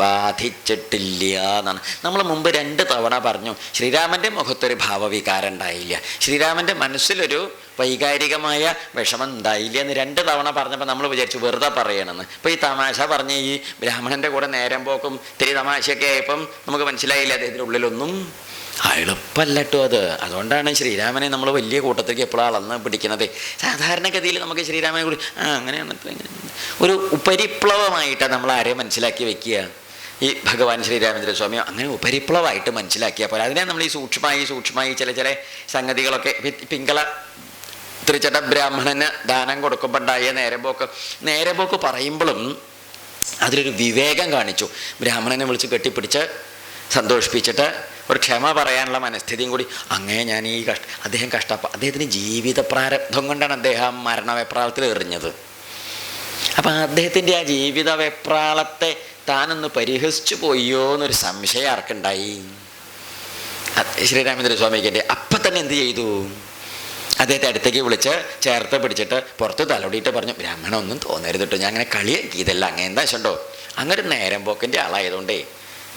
ബാധിച്ചിട്ടില്ല എന്നാണ്. നമ്മൾ മുമ്പ് 2 തവണ പറഞ്ഞു ശ്രീരാമൻ്റെ മുഖത്തൊരു ഭാവവികാരം ഉണ്ടായില്ല, ശ്രീരാമൻ്റെ മനസ്സിലൊരു വൈകാരികമായ വിഷമം ഉണ്ടായില്ല എന്ന് 2 തവണ പറഞ്ഞപ്പോൾ നമ്മൾ വിചാരിച്ചു വെറുതെ പറയണമെന്ന്. ഇപ്പോൾ ഈ തമാശ പറഞ്ഞ് ഈ ബ്രാഹ്മണൻ്റെ കൂടെ നേരം പോക്കും ഇത്തിരി തമാശയൊക്കെ ആയപ്പം നമുക്ക് മനസ്സിലായില്ല അദ്ദേഹത്തിൻ്റെ ഉള്ളിലൊന്നും എളുപ്പമല്ല കേട്ടോ അത്. അതുകൊണ്ടാണ് ശ്രീരാമനെ നമ്മൾ വലിയ കൂട്ടത്തേക്ക് എപ്പോഴും അളന്ന് പിടിക്കുന്നത്. സാധാരണഗതിയിൽ നമുക്ക് ശ്രീരാമനെ കൂടി അങ്ങനെയാണ് ഒരു ഉപരിപ്ലവമായിട്ടാണ് നമ്മൾ ആരെയും മനസ്സിലാക്കി വെക്കുക. ഈ ഭഗവാൻ ശ്രീരാമചന്ദ്രസ്വാമിയോ അങ്ങനെ ഉപരിപ്ലവമായിട്ട് മനസ്സിലാക്കിയാൽ പോലെ അതിനെ നമ്മൾ ഈ സൂക്ഷ്മമായി ചില സംഗതികളൊക്കെ പിങ്കള ത്രിചട ബ്രാഹ്മണന് ദാനം കൊടുക്കുമ്പോൾ ഉണ്ടായ നേരം പോക്ക് പറയുമ്പോഴും അതിലൊരു വിവേകം കാണിച്ചു. ബ്രാഹ്മണനെ വിളിച്ച് കെട്ടിപ്പിടിച്ച് സന്തോഷിപ്പിച്ചിട്ട് ഒരു ക്ഷമ പറയാനുള്ള മനസ്ഥിതിയും കൂടി. അങ്ങനെ ഞാൻ ഈ അദ്ദേഹത്തിന് ജീവിത പ്രാരബ്ധം കൊണ്ടാണ് അദ്ദേഹം മരണവെപ്രാളത്തിൽ എറിഞ്ഞത്. അപ്പം അദ്ദേഹത്തിൻ്റെ ആ ജീവിത വെപ്രാളത്തെ താനൊന്ന് പരിഹസിച്ചു പോയോ എന്നൊരു സംശയം ആർക്കുണ്ടായി? ശ്രീരാമചന്ദ്രസ്വാമിക്ക്. അപ്പം തന്നെ എന്ത് ചെയ്തു? അദ്ദേഹത്തെ അടുത്തേക്ക് വിളിച്ച് ചേർത്ത് പിടിച്ചിട്ട് പുറത്ത് തലോടിയിട്ട് പറഞ്ഞു, ബ്രാഹ്മണ ഒന്നും തോന്നരുത് കേട്ടോ, ഞാൻ അങ്ങനെ കളിയാക്കിയതല്ല, അങ്ങനെ എന്താ വെച്ചോ അങ്ങനെ നേരം പോക്കിൻ്റെ ആളായതുകൊണ്ടേ,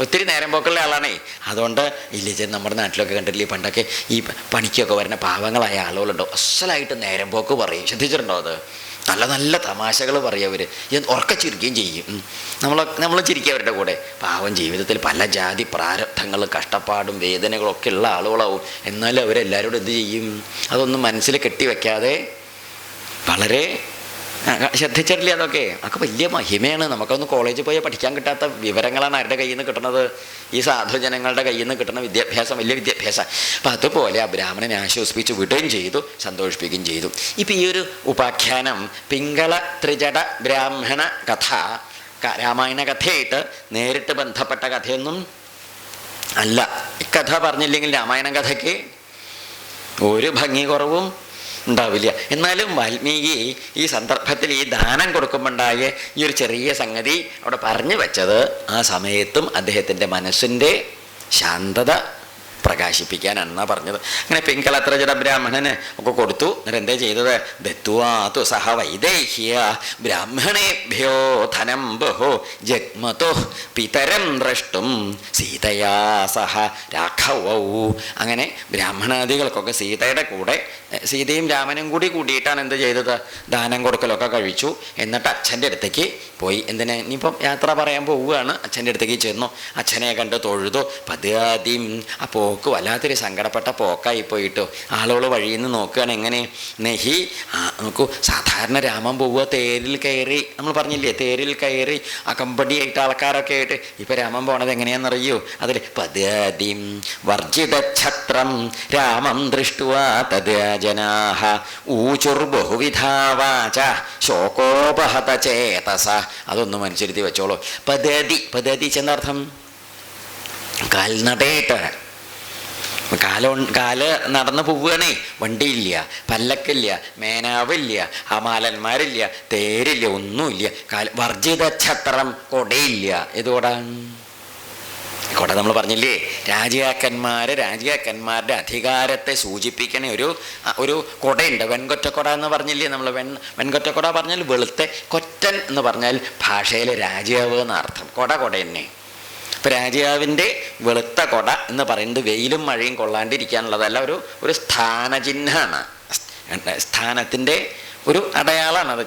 ഒത്തിരി നേരം പോക്കുള്ള ആളാണേ. അതുകൊണ്ട് ഇല്ലേ നമ്മുടെ നാട്ടിലൊക്കെ കണ്ടിട്ടില്ലേ പണ്ടൊക്കെ ഈ പണിക്കൊക്കെ വരുന്ന പാവങ്ങളായ ആളുകളുണ്ടോ അസലായിട്ട് നേരം പോക്ക് പറയും. ശ്രദ്ധിച്ചിട്ടുണ്ടോ? അത് നല്ല നല്ല തമാശകൾ പറയും അവർ, ഉറക്ക ചിരിക്കുകയും ചെയ്യും. നമ്മൾ ചിരിക്കുക അവരുടെ കൂടെ. പാവം ജീവിതത്തിൽ പല ജാതി പ്രാരബ്ധങ്ങളും കഷ്ടപ്പാടും വേദനകളൊക്കെ ഉള്ള ആളുകളാവും. എന്നാലും അവരെല്ലാവരോടും എന്ത് ചെയ്യും? അതൊന്നും മനസ്സിൽ കെട്ടിവെക്കാതെ വളരെ ശ്രദ്ധിച്ചിട്ടില്ല. അതൊക്കെ വലിയ മഹിമയാണ്. നമുക്കൊന്ന് കോളേജിൽ പോയി പഠിക്കാൻ കിട്ടാത്ത വിവരങ്ങളാണ് ആരുടെ കയ്യിൽ നിന്ന് കിട്ടുന്നത്? ഈ സാധുജനങ്ങളുടെ കയ്യിൽ നിന്ന് കിട്ടുന്ന വിദ്യാഭ്യാസം വലിയ വിദ്യാഭ്യാസം. അപ്പം അതുപോലെ ആ ബ്രാഹ്മണനെ ആശ്വസിപ്പിച്ച് വിടുകയും ചെയ്തു, സന്തോഷിപ്പിക്കുകയും ചെയ്തു. ഇപ്പം ഈ ഒരു ഉപാഖ്യാനം പിങ്കള ത്രിജട ബ്രാഹ്മണ കഥ രാമായണ കഥയായിട്ട് നേരിട്ട് ബന്ധപ്പെട്ട കഥയൊന്നും അല്ല. ഇക്കഥ പറഞ്ഞില്ലെങ്കിൽ രാമായണ കഥയ്ക്ക് ഒരു ഭംഗി കുറവും ഉണ്ടാവില്ല. എന്നാലും വാൽമീകി ഈ സന്ദർഭത്തിൽ ഈ ദാനം കൊടുക്കുമ്പോണ്ടായ ഈ ഒരു ചെറിയ സംഗതി അവിടെ പറഞ്ഞു വെച്ചത് ആ സമയത്തും അദ്ദേഹത്തിൻ്റെ മനസ്സിൻ്റെ ശാന്തത പ്രകാശിപ്പിക്കാനാണെന്നാ പറഞ്ഞത്. അങ്ങനെ പിങ്കളത്രജട ബ്രാഹ്മണന് ഒക്കെ കൊടുത്തു. എന്നിട്ട് എന്താ ചെയ്തത്? ദത്വാതു സഹ വൈദേഹ്യ ബ്രാഹ്മണേഭ്യോ ധനം ബഹോ ജഗ്മതോ പിതരം ദ്രഷ്ടും സീതയാ സഹ രാഘവൗ. അങ്ങനെ ബ്രാഹ്മണാദികൾക്കൊക്കെ സീതയുടെ കൂടെ, സീതയും രാമനും കൂടിയിട്ടാണ് എന്ത് ചെയ്തത്? ദാനം കൊടുക്കലൊക്കെ കഴിച്ചു. എന്നിട്ട് അച്ഛൻ്റെ അടുത്തേക്ക് പോയി. എന്തിനാ? ഇനിയിപ്പം യാത്ര പറയാൻ പോവുകയാണ്. അച്ഛൻ്റെ അടുത്തേക്ക് ചെന്നു. അച്ഛനെ കണ്ട് തൊഴുതു. പദ്യാദ്യം ആ പോക്ക് വല്ലാത്തൊരു സങ്കടപ്പെട്ട പോക്കായി പോയിട്ടു. ആളുകൾ വഴിയിൽ നിന്ന് നോക്കുകയാണ്. എങ്ങനെ? നെഹി നോക്കൂ, സാധാരണ രാമൻ പോവുക തേരിൽ കയറി, നമ്മൾ പറഞ്ഞില്ലേ, തേരിൽ കയറി അകമ്പടിയായിട്ട് ആൾക്കാരൊക്കെ ആയിട്ട്. ഇപ്പം രാമൻ പോണത് എങ്ങനെയാണെന്നറിയൂ? അതിൽ പദ്യാദ്യം വർജിതഛത്രം രാമം ദൃഷ്ടുവാ തദ്ജനാഃ ഊചുർബഹുവിധാവാച ശോകോപഹത ചേതസ. അതൊന്നും മനസ്സിരുത്തി വെച്ചോളൂ. പദ്ധതി ചെന്നർത്ഥം കാൽനടയിട്ട് കാല് നടന്നു പോവുകയാണേ. വണ്ടിയില്ല, പല്ലക്കില്ല, മേനാവില്ല, അമാലന്മാരില്ല, തേരില്ല, ഒന്നുമില്ല. വർജിത ഛത്രം, കൊടയില്ല. ഇതോടാ കൊട നമ്മൾ പറഞ്ഞില്ലേ, രാജാക്കന്മാരുടെ അധികാരത്തെ സൂചിപ്പിക്കണ ഒരു കൊടയുണ്ട്. വെൺകൊറ്റക്കൊട എന്ന് പറഞ്ഞില്ലേ നമ്മൾ. വെൺകൊറ്റക്കൊട പറഞ്ഞാൽ വെളുത്ത, കൊറ്റൻ എന്ന് പറഞ്ഞാൽ ഭാഷയിൽ രാജാവ് എന്നർത്ഥം. കൊട തന്നെ. ഇപ്പം രാജാവിൻ്റെ വെളുത്ത കൊട എന്ന് പറയുന്നത് വെയിലും മഴയും കൊള്ളാണ്ടിരിക്കാനുള്ളതല്ല, ഒരു സ്ഥാനചിഹ്നമാണ്. സ്ഥാനത്തിൻ്റെ ഒരു അടയാളമാണ് അത്.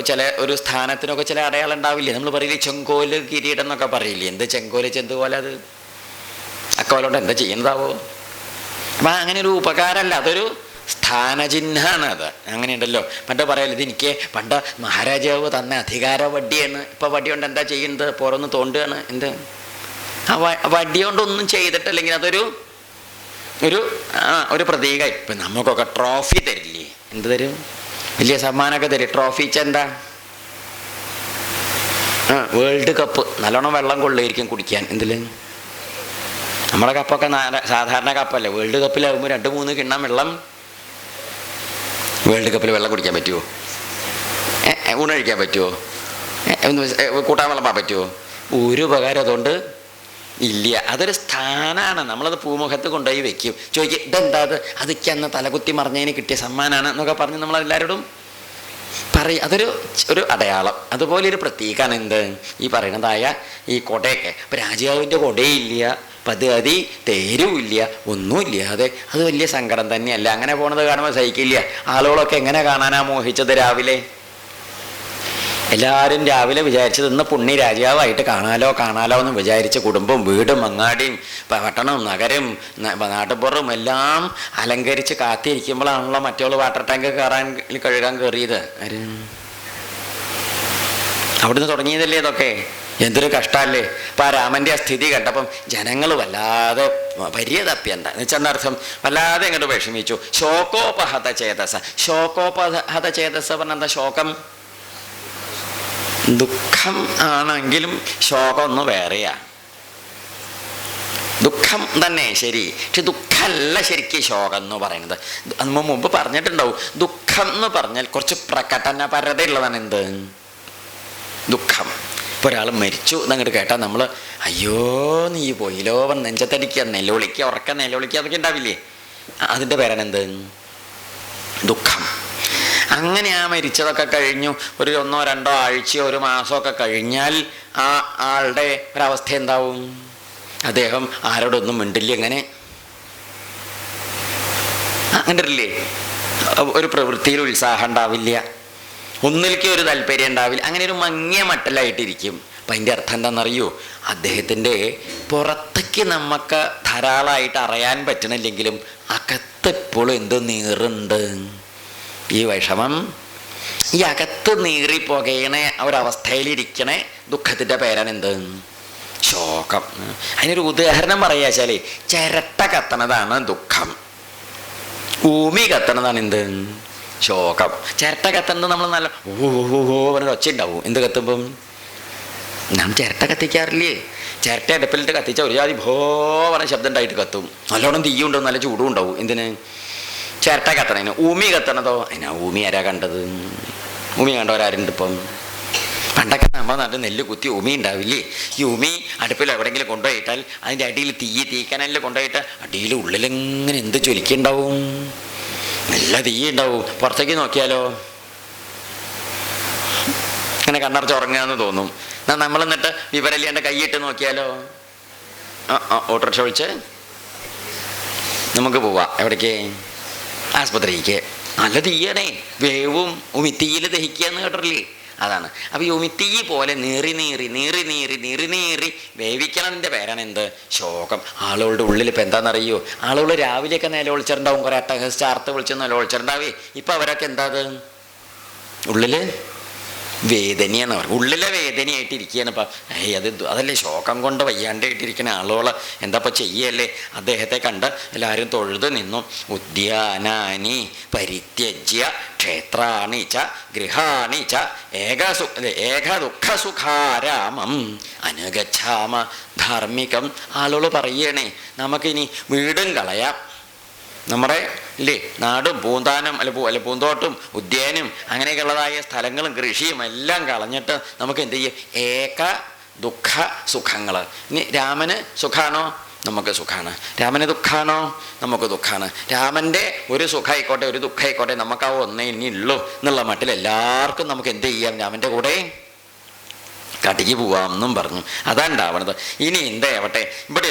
ചില ഒരു സ്ഥാനത്തിനൊക്കെ ചില അടയാളം ഉണ്ടാവില്ലേ? നമ്മൾ പറയില്ലേ ചെങ്കോല് കിരീടം എന്നൊക്കെ പറയില്ലേ? എന്ത് ചെങ്കോല് ചെന്തുപോലെ അത് അക്കോലോണ്ട് എന്താ ചെയ്യുന്നതാവോ? അപ്പം അങ്ങനെ ഒരു ഉപകാരമല്ല, അതൊരു സ്ഥാനചിഹ്നമാണ് അത്. അങ്ങനെയുണ്ടല്ലോ. പണ്ട് പറയല്ലോ, ഇത് പണ്ട് മഹാരാജാവ് തന്ന അധികാര വടിയാണ്. ഇപ്പം വടി കൊണ്ട് എന്താ ചെയ്യുന്നത്? പുറന്ന് തോണ്ടുകയാണ്. എന്ത് ആ വടി കൊണ്ടൊന്നും ചെയ്തിട്ടില്ലെങ്കിൽ അതൊരു പ്രതീക. ഇപ്പം നമുക്കൊക്കെ ട്രോഫി തരില്ലേ? എന്ത് തരും? വലിയ സമ്മാനമൊക്കെ തരും. ട്രോഫി എന്താ? World cup. നല്ലോണം വെള്ളം കൊള്ളുമായിരിക്കും കുടിക്കാൻ. എന്തിൽ? നമ്മളെ കപ്പൊക്കെ സാധാരണ കപ്പല്ലേ. വേൾഡ് കപ്പിലാകുമ്പോൾ 2-3 കിണ്ണം വെള്ളം. വേൾഡ് കപ്പിൽ വെള്ളം കുടിക്കാൻ പറ്റുമോ? ഊണ് കഴിക്കാൻ പറ്റുമോ? കൂട്ടാൻ വിളമ്പാൻ പറ്റുമോ? ഒരു ഉപകാരം അതുകൊണ്ട് ഇല്ല. അതൊരു സ്ഥാനമാണ്. നമ്മളത് പൂമുഖത്ത് കൊണ്ടുപോയി വെക്കും. ചോദിക്കും, ഇതെന്താ അത്? അതൊക്കെ അന്ന് തലകുത്തി മറിഞ്ഞതിന് കിട്ടിയ സമ്മാനമാണ് എന്നൊക്കെ പറഞ്ഞ് നമ്മളെല്ലാവരോടും പറയും. ഒരു അടയാളം. അതുപോലെ ഒരു പ്രതീകമാണ് എന്ത്? ഈ പറയുന്നതായ ഈ കൊടയൊക്കെ. ഇപ്പം രാജാവിൻ്റെ കൊടയില്ല, പദ്ധതി തേരുമില്ല, ഒന്നുമില്ലാതെ അത് വലിയ സങ്കടം തന്നെയല്ല. അങ്ങനെ പോണത് കാണുമ്പോൾ സഹിക്കില്ല. ആളുകളൊക്കെ എങ്ങനെ കാണാനാ മോഹിച്ചത് രാവിലെ? എല്ലാവരും രാവിലെ വിചാരിച്ചത് ഇന്ന് പുണ്യ രാജാവായിട്ട് കാണാലോ എന്ന് വിചാരിച്ച് കുടുംബം, വീടും, അങ്ങാടിയും, പട്ടണവും, നഗരം, നാട്ടുപുറവും എല്ലാം അലങ്കരിച്ച് കാത്തിരിക്കുമ്പോഴാണല്ലോ മറ്റുള്ള വാട്ടർ ടാങ്ക് കഴുകാൻ കയറിയത്. അവിടുന്ന് തുടങ്ങിയതല്ലേ ഇതൊക്കെ? എന്തൊരു കഷ്ടമല്ലേ? അപ്പം ആ രാമൻ്റെ ആ സ്ഥിതി കണ്ടപ്പം ജനങ്ങൾ വല്ലാതെ പരിയതപ്യണ്ട എന്നുവെച്ചെന്നർത്ഥം വല്ലാതെ ഇങ്ങോട്ട് വിഷമിച്ചു. ശോകോപഹത ചേതസ. ശോകോപഹത ചേതസ പറഞ്ഞ എന്താ? ശോകം ദുഃഖം ആണെങ്കിലും ശോകം ഒന്ന് വേറെയാ. ദുഃഖം തന്നെ ശരി, പക്ഷെ ദുഃഖമല്ല ശരിക്കും ശോകം എന്ന് പറയുന്നത്. നമ്മൾ മുമ്പ് പറഞ്ഞിട്ടുണ്ടാവും, ദുഃഖം എന്ന് പറഞ്ഞാൽ കുറച്ച് പ്രകടനപരത ഉള്ളതാണ്. എന്ത് ദുഃഖം? ഇപ്പോൾ ഒരാൾ മരിച്ചു എന്നങ്ങോട്ട് കേട്ടാൽ നമ്മൾ അയ്യോ നീ പോയില്ലോ നെഞ്ചത്തടിക്കുക, നിലവിളിക്കുക, ഉറക്കം നിലവിളിക്കുക, അതൊക്കെ ഉണ്ടാവില്ലേ? അതിൻ്റെ പേരാണ് എന്ത്? ദുഃഖം. അങ്ങനെ ആ മരിച്ചതൊക്കെ കഴിഞ്ഞു ഒരു 1-2 ആഴ്ചയോ 1 മാസമൊക്കെ കഴിഞ്ഞാൽ ആ ആളുടെ ഒരവസ്ഥ എന്താവും? അദ്ദേഹം ആരോടൊന്നും മിണ്ടില്ല. അങ്ങനെ ഒരു പ്രവൃത്തിയിൽ ഉത്സാഹം ഉണ്ടാവില്ല, ഒന്നിലേക്ക് ഒരു താല്പര്യം ഉണ്ടാവില്ല. അങ്ങനെ ഒരു മങ്ങിയ മട്ടലായിട്ടിരിക്കും. അപ്പം അതിൻ്റെ അർത്ഥം എന്താണെന്നറിയോ? അദ്ദേഹത്തിൻ്റെ പുറത്തേക്ക് നമുക്ക് ധാരാളമായിട്ട് അറിയാൻ പറ്റണില്ലെങ്കിലും അകത്തെപ്പോഴും എന്തോ നീറുണ്ട്. ഈ വിഷമം, ഈ അകത്ത് നീറിപ്പോകണ ഒരവസ്ഥയിലിരിക്കണ ദുഃഖത്തിൻ്റെ പേരാണ് എന്ത്? ശോകം. അതിനൊരു ഉദാഹരണം പറയാച്ചാൽ ചിരട്ട കത്തണതാണ് ദുഃഖം, ഭൂമി കത്തണതാണ് എന്ത്? ശോകം. ചിരട്ട കത്തുന്നത് നമ്മൾ നല്ല പറഞ്ഞ ഒച്ച ഉണ്ടാവും. എന്ത് കത്തുമ്പം? നാം ചിരട്ട കത്തിക്കാറില്ലേ? ചിരട്ട അടുപ്പിലിട്ട് കത്തിച്ച ഒരു ജാതി പറഞ്ഞ ശബ്ദം ഉണ്ടായിട്ട് കത്തും. നല്ലോണം തീയും ഉണ്ടാവും, നല്ല ചൂടും ഉണ്ടാവും. എന്തിന്? ചിരട്ട കത്തണതിന്. ഭൂമി കത്തണതോ? അതിനാ ഭൂമി ആരാ കണ്ടത്? ഭൂമി കണ്ടവരാരുണ്ട് ഇപ്പം? പണ്ടൊക്കെ നമ്മൾ നാട്ടിൽ നെല്ല് കുത്തി ഉമി ഉണ്ടാവില്ലേ? ഈ ഉമി അടുപ്പിൽ എവിടെയെങ്കിലും കൊണ്ടുപോയിട്ടാൽ അതിൻ്റെ അടിയിൽ തീക്കനലിൽ കൊണ്ടുപോയിട്ട് അടിയിൽ ഉള്ളിലിങ്ങനെ എന്ത് ചൊലിക്കുണ്ടാവും? നല്ല തീ ഉണ്ടാവും. പുറത്തേക്ക് നോക്കിയാലോ ഇങ്ങനെ കണ്ണടച്ച് ഉറങ്ങാന്ന് തോന്നും. നമ്മൾ എന്നിട്ട് വിവരമില്ലാണ്ട് കൈയിട്ട് നോക്കിയാലോ ഓട്ടോറിക്ഷ വിളിച്ച് നമുക്ക് പോവാം. എവിടേക്ക്? ആസ്പത്രിക്ക്. നല്ല തീയണേ, വേവും ഉമിത്തീയിൽ ദഹിക്കുക എന്ന് കേട്ടില്ലേ? അതാണ്. അപ്പോൾ ഈ ഉമിത്തീ പോലെ നീറി വേവിക്കണതിൻ്റെ പേരാണ് എന്ത്? ശോകം. ആളുകളുടെ ഉള്ളിൽ ഇപ്പം എന്താണെന്നറിയോ? ആളുകൾ രാവിലെയൊക്കെ നിലവിളിച്ചിട്ടുണ്ടാവും, കുറേ അട്ടഹസിച്ച് അർത്ഥ വിളിച്ച് നിലവിളിച്ചിട്ടുണ്ടാവേ. ഇപ്പം അവരൊക്കെ എന്താ അത് ഉള്ളിൽ വേദനയാണ്. അവർ ഉള്ളിലെ വേദനയായിട്ടിരിക്കുകയാണ്. ഇപ്പം അതല്ലേ ശോകം കൊണ്ട് വയ്യാണ്ടായിട്ടിരിക്കുന്ന ആളുകൾ എന്താ ഇപ്പം ചെയ്യല്ലേ? അദ്ദേഹത്തെ കണ്ട് എല്ലാവരും തൊഴുത് നിന്നു. ഉദ്യാനാനി പരിത്യജ്യ ക്ഷേത്രാണി ച ഗൃഹാണി ച ഏക ദുഃഖസുഖാരാമം അനുഗച്ഛാമ ധാർമ്മികം. ആളുകൾ പറയണേ നമുക്കിനി വീടും കളയാം, നമ്മുടെ ഇല്ലേ നാടും പൂന്താനം അല്ല പൂന്തോട്ടും ഉദ്യാനം അങ്ങനെയൊക്കെയുള്ളതായ സ്ഥലങ്ങളും കൃഷിയും എല്ലാം കളഞ്ഞിട്ട് നമുക്ക് എന്ത് ചെയ്യും? ഏക ദുഃഖ സുഖങ്ങൾ. ഇനി രാമന് സുഖാണോ? നമുക്ക് സുഖമാണ്. രാമന് ദുഃഖാണോ? നമുക്ക് ദുഃഖമാണ്. രാമൻ്റെ ഒരു സുഖമായിക്കോട്ടെ ഒരു ദുഃഖമായിക്കോട്ടെ നമുക്ക് ആ ഒന്നേ ഇനി ഉള്ളൂ എന്നുള്ള മട്ടിൽ എല്ലാവർക്കും നമുക്ക് എന്ത് ചെയ്യാം? രാമൻ്റെ കൂടെ കാട്ടിക്ക് പോവാം എന്നും പറഞ്ഞു. അതാണ്ടാവണത്. ഇനി എന്താവട്ടെ, ഇവിടെ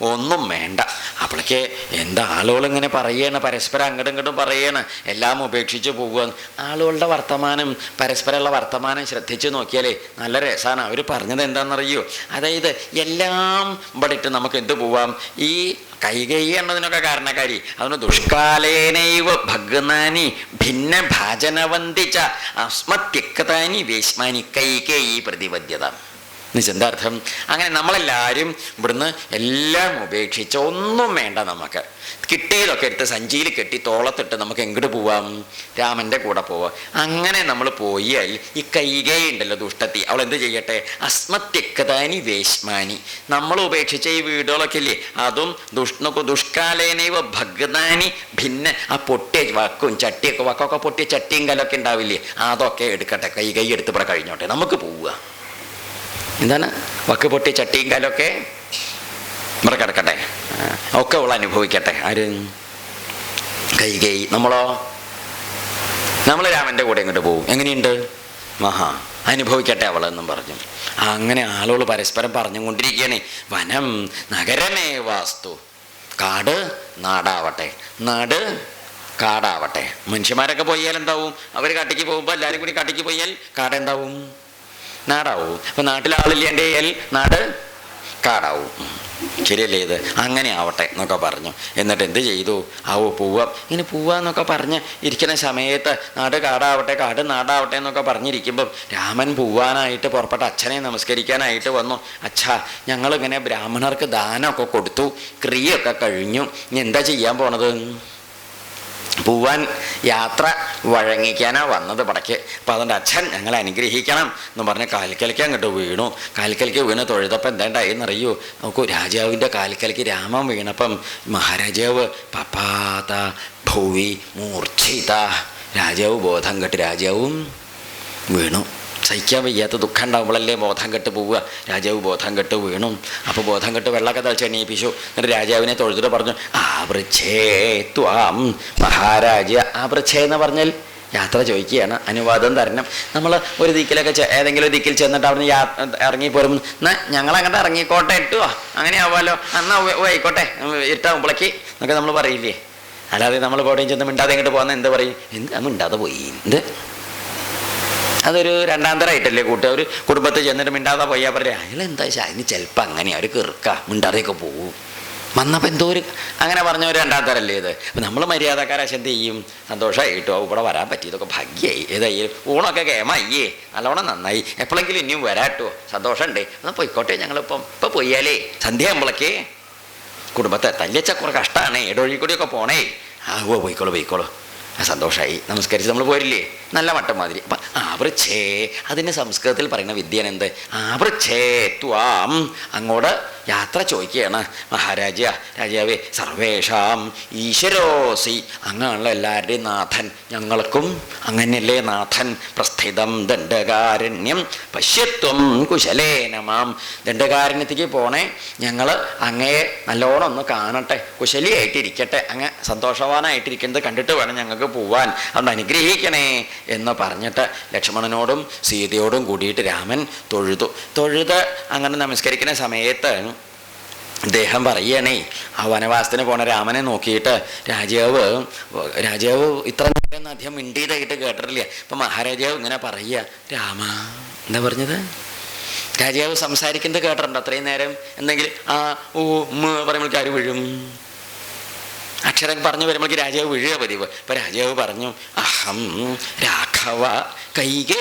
ഒന്നും വേണ്ട. അപ്പോഴേക്ക് എന്താ ആളുകളിങ്ങനെ പറയണ, പരസ്പരം അങ്ങോട്ടും ഇങ്ങോട്ടും പറയണ, എല്ലാം ഉപേക്ഷിച്ച് പോവുക. ആളുകളുടെ വർത്തമാനം, പരസ്പരമുള്ള വർത്തമാനം ശ്രദ്ധിച്ച് നോക്കിയാലേ നല്ല രസമാണ്. അവർ പറഞ്ഞത് എന്താണെന്നറിയോ? അതായത് എല്ലാം ഇവിടെ ഇട്ട് നമുക്ക് എന്ത് പോവാം? ഈ കൈകൈ എന്നതിനൊക്കെ കാരണക്കാരി അതിന് ദുഷ്കാലേനൈവ ഭഗ്നാനി ഭിന്ന ഭാജനവന്തിച്ച അസ്മത്യക്താനി വേശ്മാനി കൈകേയി പ്രതിപദ്യത. നിശ്ചന്താർത്ഥം അങ്ങനെ നമ്മളെല്ലാവരും ഇവിടുന്ന് എല്ലാം ഉപേക്ഷിച്ച് ഒന്നും വേണ്ട, നമുക്ക് കിട്ടിയതൊക്കെ എടുത്ത് സഞ്ചിയിൽ കെട്ടി തോളത്തിട്ട് നമുക്ക് എങ്ങോട്ട് പോവാം? രാമൻ്റെ കൂടെ പോവാം. അങ്ങനെ നമ്മൾ പോയാൽ ഈ കൈകേയി ഉണ്ടല്ലോ ദുഷ്ടത്തി, അവൾ എന്ത് ചെയ്യട്ടെ? അസ്മത്യക്താനി വേശ്മാനി, നമ്മൾ ഉപേക്ഷിച്ച ഈ വീടുകളൊക്കെ ഇല്ലേ അതും ദുഷ്കാലേനൈവ ഭഗ്നാനി ഭിന്ന, ആ പൊട്ടിയ വക്കും ചട്ടിയൊക്കെ വക്കൊക്കെ പൊട്ടിയ ചട്ടിയും കലൊക്കെ ഉണ്ടാവില്ലേ അതൊക്കെ എടുക്കട്ടെ, കൈകൈ എടുത്ത് ഇവിടെ കഴിഞ്ഞോട്ടെ, നമുക്ക് പോവുക. എന്താണ്? വക്ക് പൊട്ടിയ ചട്ടിയും കാലൊക്കെ ഇവിടെ കിടക്കട്ടെ, ഒക്കെ അവൾ അനുഭവിക്കട്ടെ. ആര്? കൈകൈ. നമ്മളോ? നമ്മൾ രാമൻ്റെ കൂടെ ഇങ്ങോട്ട് പോകും. എങ്ങനെയുണ്ട്? അനുഭവിക്കട്ടെ അവളെന്നും പറഞ്ഞു. അങ്ങനെ ആളുകൾ പരസ്പരം പറഞ്ഞുകൊണ്ടിരിക്കുകയാണ്. വനം നഗരമേ വാസ്തു, കാട് നാടാവട്ടെ, നാട് കാടാവട്ടെ. മനുഷ്യന്മാരൊക്കെ പോയാൽ എന്താവും? അവർ കാട്ടിക്ക് പോകുമ്പോൾ എല്ലാവരും കൂടി കാട്ടിക്ക് പോയാൽ കാട് എന്താവും? നാടാവും. അപ്പം നാട്ടിൽ ആളില്ലാണ്ടായാൽ നാട് കാടാവും. ശരിയല്ലേ ഇത്? അങ്ങനെ ആവട്ടെ എന്നൊക്കെ പറഞ്ഞു. എന്നിട്ട് എന്ത് ചെയ്തു? പോവാം, ഇങ്ങനെ പോവാന്നൊക്കെ പറഞ്ഞ് ഇരിക്കുന്ന സമയത്ത് നാട് കാടാവട്ടെ, കാട് നാടാവട്ടെ എന്നൊക്കെ പറഞ്ഞിരിക്കുമ്പം രാമൻ പോവാനായിട്ട് പുറപ്പെട്ട അച്ഛനെ നമസ്കരിക്കാനായിട്ട് വന്നു. അച്ഛാ, ഞങ്ങളിങ്ങനെ ബ്രാഹ്മണർക്ക് ദാനമൊക്കെ കൊടുത്തു, ക്രിയൊക്കെ കഴിഞ്ഞു, ഇനി എന്താ ചെയ്യാൻ പോണത്? പോവാൻ യാത്ര വഴങ്ങിക്കാനാ വന്നത് പടയ്ക്ക്. അപ്പം അതുകൊണ്ട് അച്ഛൻ ഞങ്ങളെ അനുഗ്രഹിക്കണം എന്ന് പറഞ്ഞ് കാൽക്കലയ്ക്ക് അങ്ങോട്ട് വീണു. കാൽക്കലയ്ക്ക് വീണ് തൊഴുതപ്പം എന്താണ്ടായെന്നറിയൂ? നോക്കൂ, രാജാവിൻ്റെ കാൽക്കലയ്ക്ക് രാമൻ വീണപ്പം മഹാരാജാവ് പപാത ഭൂവി മൂർച്ഛിത, രാജാവ് ബോധം കെട്ട് രാജാവും വീണു. സഹിക്കാൻ വയ്യാത്ത ദുഃഖം ഉണ്ടാവുമ്പോഴല്ലേ ബോധം കെട്ട് പോവുക. രാജാവ് ബോധം കെട്ട് വീണു. അപ്പോൾ ബോധം കെട്ട് വെള്ളമൊക്കെ തളിച്ച് എണീപ്പിച്ചു. എന്നിട്ട് രാജാവിനെ തൊഴുതിട്ട് പറഞ്ഞു, ആവൃച്ഛേ ത്വാം മഹാരാജ. ആവൃച്ഛേ എന്ന് പറഞ്ഞാൽ യാത്ര ചോദിക്കുകയാണ്, അനുവാദം തരണം. നമ്മൾ ഒരു ദിക്കിലൊക്കെ ഏതെങ്കിലും ദിക്കിൽ ചെന്നിട്ട് അവിടെ നിന്ന് ഇറങ്ങിപ്പോരുമ്പോൾ എന്നാൽ ഞങ്ങളങ്ങോട്ട് ഇറങ്ങിക്കോട്ടെ ഇട്ടുവോ, അങ്ങനെ ആവുമല്ലോ, എന്നാൽ ആയിക്കോട്ടെ ഇരുട്ടാവുമ്പോഴേക്ക് എന്നൊക്കെ നമ്മൾ പറയില്ലേ. അല്ലാതെ നമ്മൾ എവിടെയും ചെന്ന് മിണ്ടാതെ ഇങ്ങോട്ട് പോകുന്ന എന്ത് പറയും? എന്ത് മിണ്ടാതെ പോയി, എന്ത് അതൊരു രണ്ടാം തരമായിട്ടല്ലേ കൂട്ടുക. ഒരു കുടുംബത്തിൽ ചെന്നിട്ട് മിണ്ടാതെ പോയാൽ പറയാം അയാളെന്താ വെച്ചാൽ അതിന് ചിലപ്പോൾ അങ്ങനെ അവർ കീർക്ക മിണ്ടാതെയൊക്കെ പോവും. വന്നപ്പോൾ എന്തോ ഒരു അങ്ങനെ പറഞ്ഞ ഒരു രണ്ടാം തരല്ലേ ഇത്. അപ്പം നമ്മൾ മര്യാദക്കാരാശം എന്ത് ചെയ്യും? സന്തോഷമായിട്ടോ ഇവിടെ വരാൻ പറ്റിയതൊക്കെ ഭാഗ്യമായി, ഏതായി ഊണൊക്കെ കേമായിയേ, നല്ലോണം നന്നായി, എപ്പോഴെങ്കിലും ഇനിയും വരാട്ടോ, സന്തോഷമുണ്ടേ, എന്നാൽ പോയിക്കോട്ടെ. ഞങ്ങളിപ്പം പോയാലേ സന്ധ്യ ആകുമ്പോഴേക്കേ കുടുംബത്തെ തല്ലിച്ച കുറെ കഷ്ടമാണ്, ഇടവഴിക്കൂടിയൊക്കെ പോണേ. പോയിക്കോളൂ. സന്തോഷമായി, നമസ്കരിച്ച് നമ്മൾ പോരില്ലേ, നല്ല മട്ടം മാതിരി. അപ്പം ആവൃച്ഛേ, അതിന് സംസ്കൃതത്തിൽ പറയുന്ന വിദ്യയാണ് എന്ത്? ആവൃച്ഛേ ത്വാം, അങ്ങോട്ട് യാത്ര ചോദിക്കുകയാണ്. രാജാവേ, സർവേഷാം ഈശ്വരോസി, അങ്ങനെയുള്ള എല്ലാവരുടെയും നാഥൻ, ഞങ്ങൾക്കും അങ്ങനെയല്ലേ നാഥൻ. പ്രസ്ഥിതം ദണ്ഡകാരണ്യം പശ്യത്വം കുശലേനമാം. ദണ്ഡകാരണ്യത്തേക്ക് പോണേ, ഞങ്ങൾ അങ്ങയെ നല്ലോണം ഒന്ന് കാണട്ടെ, കുശലിയായിട്ടിരിക്കട്ടെ, അങ്ങ് സന്തോഷവാനായിട്ടിരിക്കുന്നത് കണ്ടിട്ട് വേണം ഞങ്ങൾക്ക് പോവാൻ, അതുകൊണ്ട് അനുഗ്രഹിക്കണേ എന്ന് പറഞ്ഞിട്ട് ലക്ഷ്മണനോടും സീതയോടും കൂടിയിട്ട് രാമൻ തൊഴുത് അങ്ങനെ നമസ്കരിക്കുന്ന സമയത്ത് അദ്ദേഹം പറയണേ, ആ വനവാസത്തിന് പോണ രാമനെ നോക്കിയിട്ട് രാജാവ് ഇത്ര നേരം അധികം മിണ്ടിയതായിട്ട് കേട്ടിട്ടില്ല. അപ്പം മഹാരാജാവ് ഇങ്ങനെ പറയുക, രാമ എന്താ പറഞ്ഞത്? രാജാവ് സംസാരിക്കുന്നത് കേട്ടിട്ടുണ്ടോ അത്രയും നേരം? എന്തെങ്കിലും ആ ഊ പറയുമ്പോഴേക്ക് ആര് വീഴും? അക്ഷരം പറഞ്ഞു വരുമ്പോഴേക്ക് രാജാവ് വീഴുക പതിവ്. അപ്പം രാജാവ് പറഞ്ഞു, അഹം രാഘവ കൈകേ